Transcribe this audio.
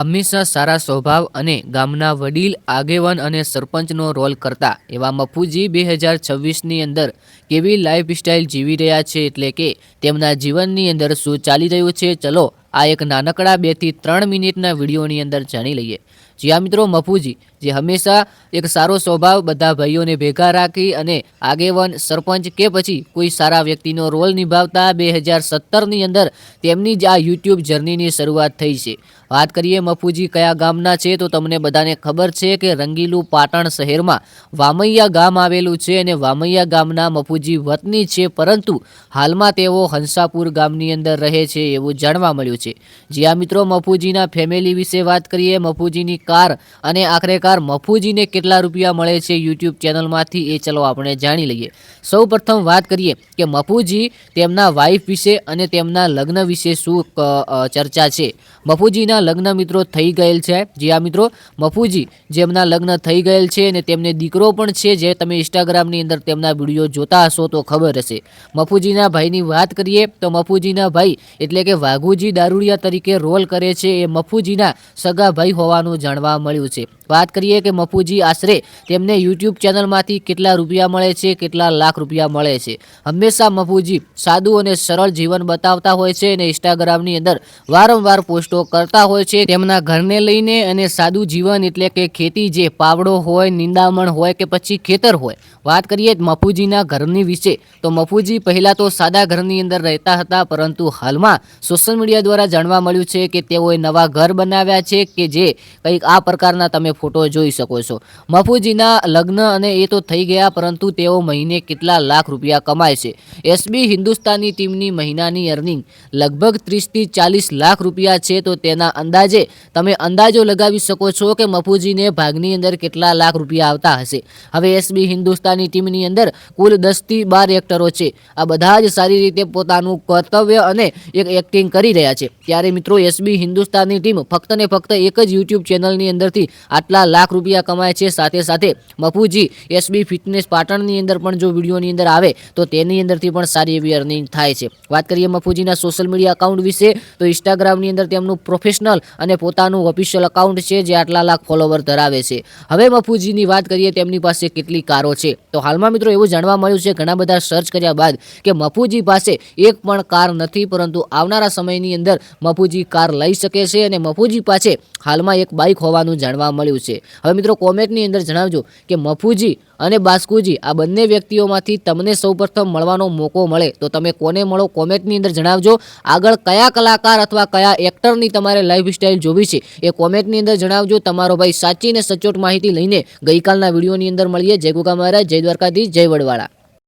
હંમેશા સારા સ્વભાવ અને ગામના વડીલ આગેવાન અને સરપંચનો રોલ કરતા એવા મફુજી 2026ની અંદર કેવી લાઈફસ્ટાઈલ જીવી રહ્યા છે, એટલે કે તેમના જીવનની અંદર શું ચાલી રહ્યું છે, ચલો આ એક નાનકડા 2 થી 3 મિનિટના વિડીયોની અંદર જાણી લઈએ. જી આ મિત્રો, મફુજી જે હંમેશા એક સારો સ્વભાવ, બધા ભાઈઓને ભેગા રાખી અને આગેવાન, સરપંચ કે પછી કોઈ સારા વ્યક્તિનો રોલ નિભાવતા 2017ની અંદર તેમની જ આ યુટ્યુબ જર્નીની શરૂઆત થઈ છે. વાત કરીએ મફુજી કયા ગામના છે, તો તમને બધાને ખબર છે કે રંગીલું પાટણ શહેરમાં વામૈયા ગામ આવેલું છે અને વામૈયા ગામના મફુજી વતની છે, પરંતુ હાલમાં તેઓ હંસાપુર ગામની અંદર રહે છે એવું જાણવા મળ્યું છે. જી આ મિત્રો, મફુજીના ફેમિલી વિશે વાત કરીએ. મફુજીની કાર અને આખરેકાર મફુજીને કેટલા રૂપિયા મળે છે યુટ્યુબ ચેનલમાંથી, એ ચલો આપણે જાણી લઈએ. સૌ પ્રથમ વાત કરીએ કે મફુજી તેમના વાઇફ વિશે અને તેમના લગ્ન વિશે શું ચર્ચા છે. મફુજીના લગ્ન મિત્રો થઈ ગયેલ છે. જી આ મિત્રો, મફુજી જેમના લગ્ન થઈ ગયેલ છે અને તેમને દીકરો પણ છે, જે તમે ઇન્સ્ટાગ્રામની અંદર તેમના વિડીયો જોતા હશો તો ખબર હશે. મફુજીના ભાઈની વાત કરીએ તો મફુજીના ભાઈ એટલે કે વાઘુજી દારૂડિયા તરીકે રોલ કરે છે, એ મફુજીના સગા ભાઈ હોવાનું જાણવા મળ્યું છે. વાત કરીએ કે મફુજી આશરે તેમને યુટ્યુબ ચેનલમાંથી કેટલા રૂપિયા મળે છે, કેટલા લાખ રૂપિયા મળે છે. હંમેશા મફુજી સાદું અને સરળ જીવન બતાવતા હોય છે અને ઇન્સ્ટાગ્રામની અંદર વારંવાર પોસ્ટો કરતા હોય છે તેમના ઘરને લઈને, અને સાદું જીવન એટલે કે ખેતી, જે પાવડો હોય, નિંદામણ હોય કે પછી ખેતર હોય. વાત કરીએ મફુજીના ઘરની વિશે તો મફુજી પહેલાં તો સાદા ઘરની અંદર રહેતા હતા, પરંતુ હાલમાં સોશિયલ મીડિયા દ્વારા જાણવા મળ્યું છે કે તેઓએ નવા ઘર બનાવ્યા છે, કે જે કંઈક આ પ્રકારના તમે ફોટો જોઈ શકો છો. મફુજીના લગ્ન અને એ તો થઈ ગયા, પરંતુ તેઓ મહિને કેટલા લાખ રૂપિયા કમાય છે. એસબી હિન્દુસ્તાની ટીમની મહિનાની અર્નિંગ લગભગ 30 થી 40 લાખ રૂપિયા છે, તો તેના અંદાજે તમે અંદાજો લગાવી શકો છો કે મફુજીને ભાગની અંદર કેટલા લાખ રૂપિયા આવતા હશે. હવે એસબી હિન્દુસ્તાની ટીમની અંદર કુલ 10 થી 12 એક્ટરો છે. આ બધા જ સારી રીતે પોતાનું કર્તવ્ય અને એક એક્ટિંગ કરી રહ્યા છે. ત્યારે મિત્રો, એસબી હિન્દુસ્તાની ટીમ ફક્ત ને ફક્ત એક જ યુટ્યુબ ચેનલની અંદરથી આટલા લાખ રૂપિયા કમાય છે. સાથે સાથે મફુજી એસબી ફિટનેસ પાટણની અંદર પણ જો વિડીયોની અંદર આવે તો તેની અંદરથી પણ સારી એવી અર્નિંગ થાય છે. વાત કરીએ મફુજીના સોશિયલ મીડિયા અકાઉન્ટ વિશે તો ઇન્સ્ટાગ્રામની અંદર તેમનું પ્રોફેશનલ અને પોતાનું ઓફિશિયલ અકાઉન્ટ છે, જે આટલા લાખ ફોલોવર ધરાવે છે. હવે મફુજીની વાત કરીએ તેમની પાસે કેટલી કારો છે, તો હાલમાં મિત્રો એવું જાણવા મળ્યું છે ઘણા બધા સર્ચ કર્યા બાદ કે મફુજી પાસે એક પણ કાર નથી, પરંતુ આવનારા સમયની અંદર મફુજી કાર લઈ શકે છે અને મફુજી પાસે હાલમાં એક બાઇક હોવાનું જાણવા મળ્યું છે. હવે મિત્રો, કોમેન્ટની અંદર જણાવજો કે મફુજી અને બાસ્કુજી આ બંને વ્યક્તિઓમાંથી તમને સૌપ્રથમ મળવાનો મોકો મળે તો તમે કોને મળો, કોમેન્ટની અંદર જણાવજો. આગળ કયા કલાકાર અથવા કયા એક્ટરની તમારે લાઈફસ્ટાઈલ જોવી છે એ કોમેન્ટની અંદર જણાવજો. તમારો ભાઈ સાચી અને સચોટ માહિતી લઈને ગઈકાલના વિડીયોની અંદર મળીએ. જય ગોગા મહારાજ, જય દ્વારકાધીશ, જય વડવાળા.